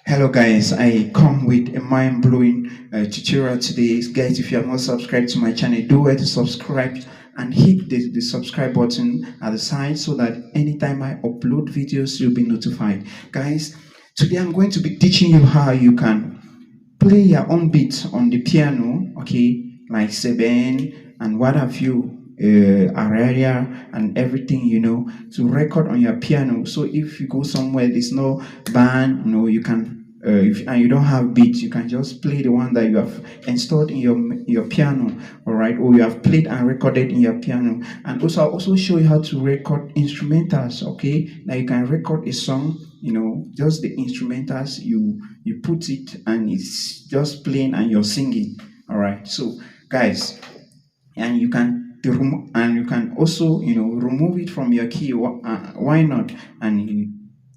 Hello guys, I come with a mind-blowing tutorial today. Guys, if you have not subscribed to my channel, do well to subscribe and hit the subscribe button at the side so that anytime I upload videos, you'll be notified. Guys, today I'm going to be teaching you how you can play your own beat on the piano, okay, like seven and what have you, area and everything, to record on your piano. So if you go somewhere there's no band, you can and you don't have beats, you can just play the one that you have installed in your piano, all right, or you have played and recorded in your piano. And also I'll also show you how to record instrumentals, okay. Now you can record a song, just the instrumentals, you put it and it's just playing and you're singing, all right. So guys, and you can also remove it from your key. Why not? And you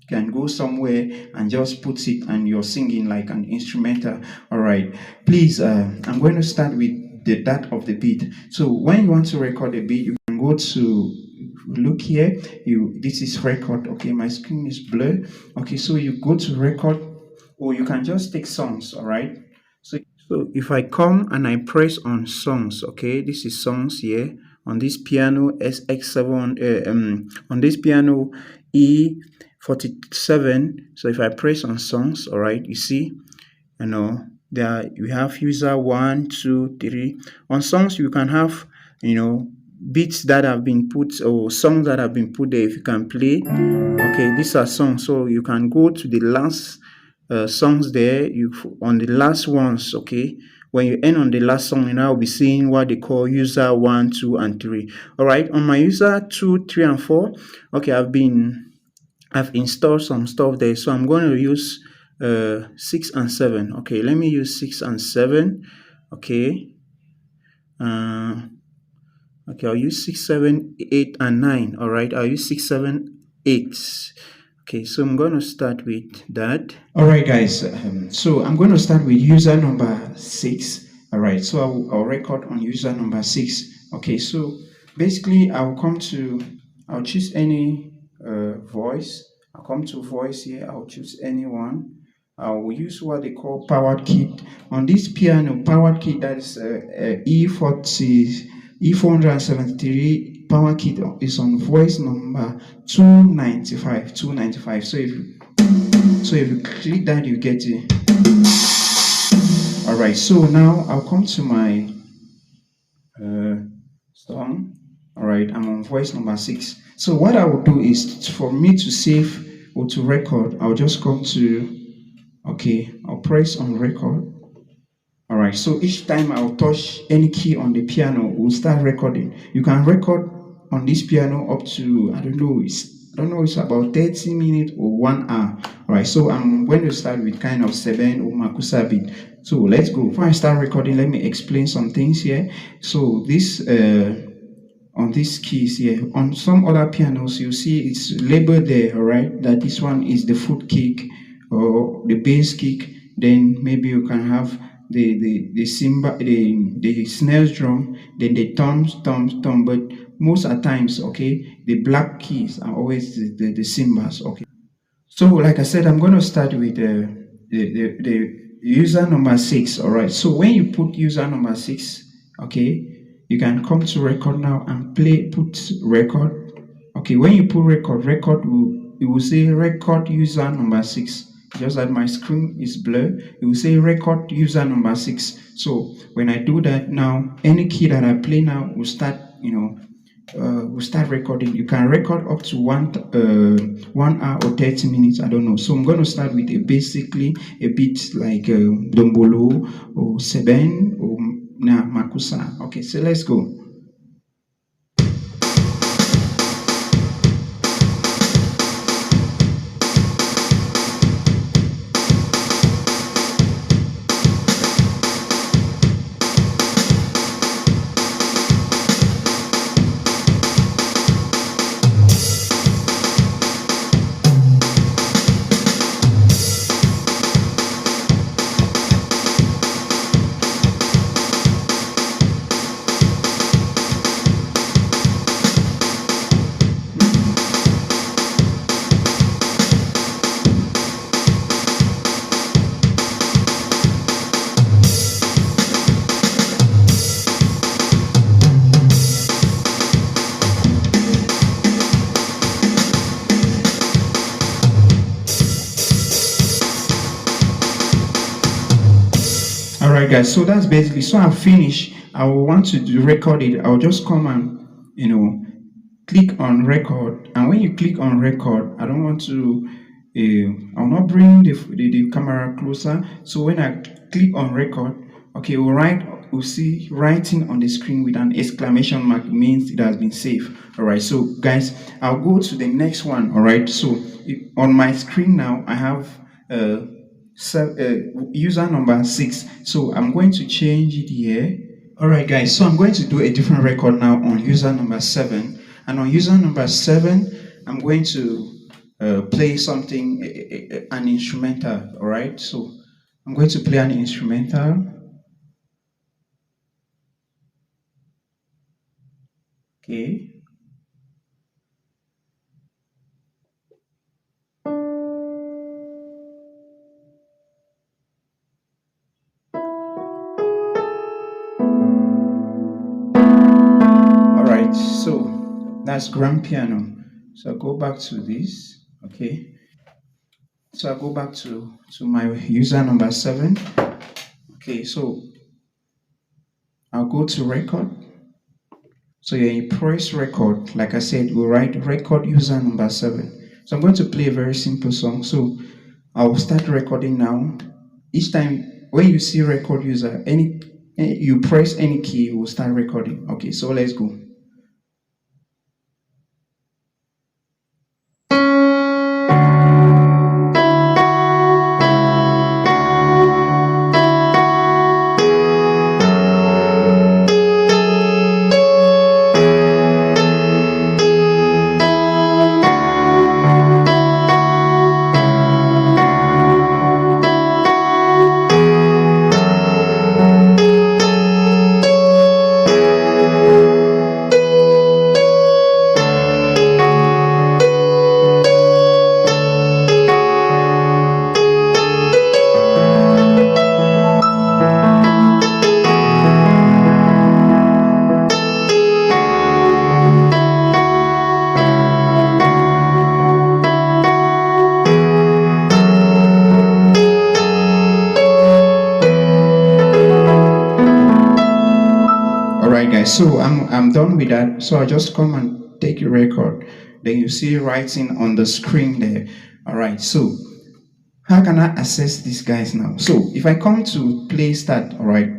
can go somewhere and just put it and you're singing like an instrumental, all right. Please, I'm going to start with that of the beat. So when you want to record a beat, you can go to look here. This is record, okay. My screen is blurred, okay. So you go to record, or you can just take songs, all right. So if I come and I press on songs, okay, this is songs here on this piano SX7, on this piano E-473. So if I press on songs, all right, you see, there we have user 1, 2, 3. On songs, you can have, beats that have been put, or songs that have been put there. If you can play, okay, these are songs. So you can go to the last songs there, on the last ones, okay. When you end on the last song, you now will be seeing what they call user 1, 2, and 3. All right, on my user 2, 3, and 4, okay, I've installed some stuff there, so I'm going to use 6 and 7. Okay, let me use 6 and 7. Okay, okay, I'll use 6, 7, 8, and 9. All right, I'll use 6, 7, 8. Okay, so I'm going to start with that. All right, guys. So I'm going to start with user number 6. All right, so I'll record on user number 6. Okay, so basically I'll choose any voice. I'll come to voice here. I'll choose any one. I will use what they call powered kit. On this piano, powered kit, that is E-473 power kit is on voice number 295. So if you click that, you get it. All right, so now I'll come to my song. All right, I'm on voice number 6. So what I will do is, for me to save or to record, I'll just come to, okay, I'll press on record. All right, so each time I'll touch any key on the piano, we'll start recording. You can record on this piano up to, I don't know, it's about 30 minutes or 1 hour. All right, so I'm going to start with kind of 7 or Makusa beat. So let's go. Before I start recording, let me explain some things here. So this on these keys here, on some other pianos, you see it's labeled there, all right, that this one is the foot kick or the bass kick. Then maybe you can have the cymbal, the snare drum, then the tom, but most at times, okay, the black keys are always the cymbals, okay. So like I said, I'm going to start with the user number 6. All right, so when you put user number 6, okay, you can come to record now and put record. Okay, when you put record, it will say record user number 6. Just that my screen is blurred, it will say record user number 6. So when I do that now, any key that I play now will start, will start recording. You can record up to 1 hour or 30 minutes, I don't know. So I'm going to start with basically a beat like Dombolo or Seben or Makusa. Okay, so let's go. right, guys. So that's basically. So I'll finish. I will want to record it. I'll just come and click on record. And when you click on record, I don't want to. I'll not bring the camera closer. So when I click on record, okay, we'll see writing on the screen with an exclamation mark means it has been saved. All right. So guys, I'll go to the next one. All right. So on my screen now, I have user number 6. So I'm going to change it here. All right, guys. So I'm going to do a different record now on user number 7. And on user number 7, I'm going to play something, an instrumental. All right. So I'm going to play an instrumental. Okay. All right. So that's grand piano. So I'll go back to this. Okay. So I'll go back to my user number 7. Okay. So I'll go to record. So you press record. Like I said, we'll write record user number 7. So I'm going to play a very simple song. So I'll start recording now. Each time when you see record user, you press any key, it will start recording. Okay, so let's go. So I'm done with that. So I just come and take a record. Then you see writing on the screen there. All right. So how can I access these guys now? So if I come to play start, all right.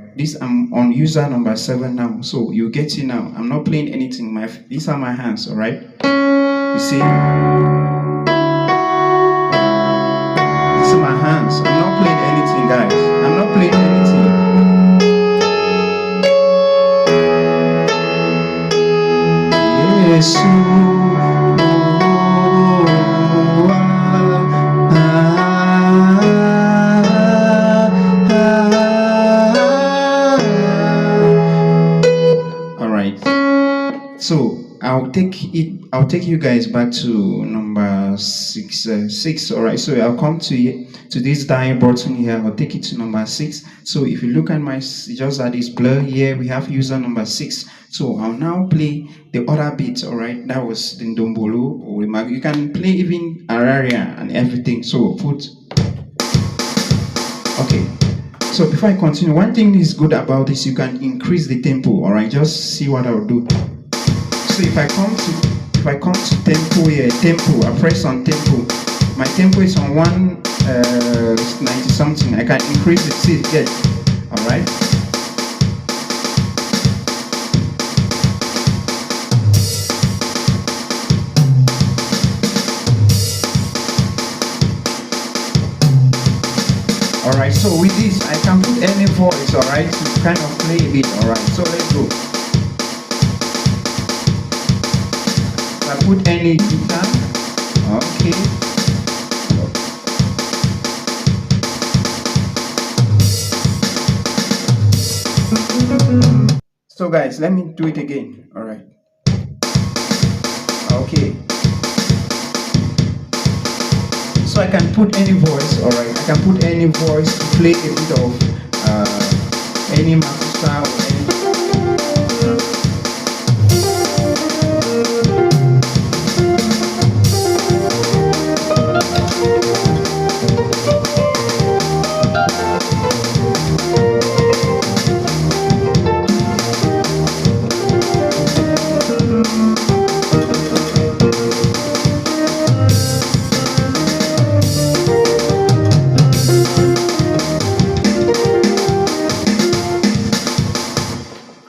I'm on user number 7 now. So you get it now. I'm not playing anything. These are my hands. All right. You see. These are my hands. I'm not playing anything, guys. I'm not playing anything. Jesus. All right. So I'll take you guys back to number 6. All right. So I'll come to this dial button here. I'll take it to number 6. So if you look at just at this blur here, we have user number 6. So I'll now play the other bit. All right. That was the Ndombolo. You can play even Araria and everything. So put. Okay. So before I continue, one thing is good about this, you can increase the tempo. All right. Just see what I'll do. So if I come to tempo here, tempo, I press on tempo. My tempo is on 190 something. I can increase it. See it, get. All right. All right. So with this, I can put any voice. All right, to kind of play a bit. All right. So let's go. Put any guitar. Okay. So guys, let me do it again. All right. Okay. So I can put any voice. All right. I can put any voice to play a bit of any master or any.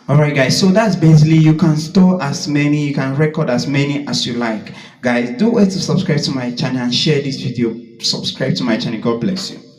All right, guys. So that's basically, you can store as many, you can record as many as you like. Guys, don't wait to subscribe to my channel and share this video. Subscribe to my channel. God bless you.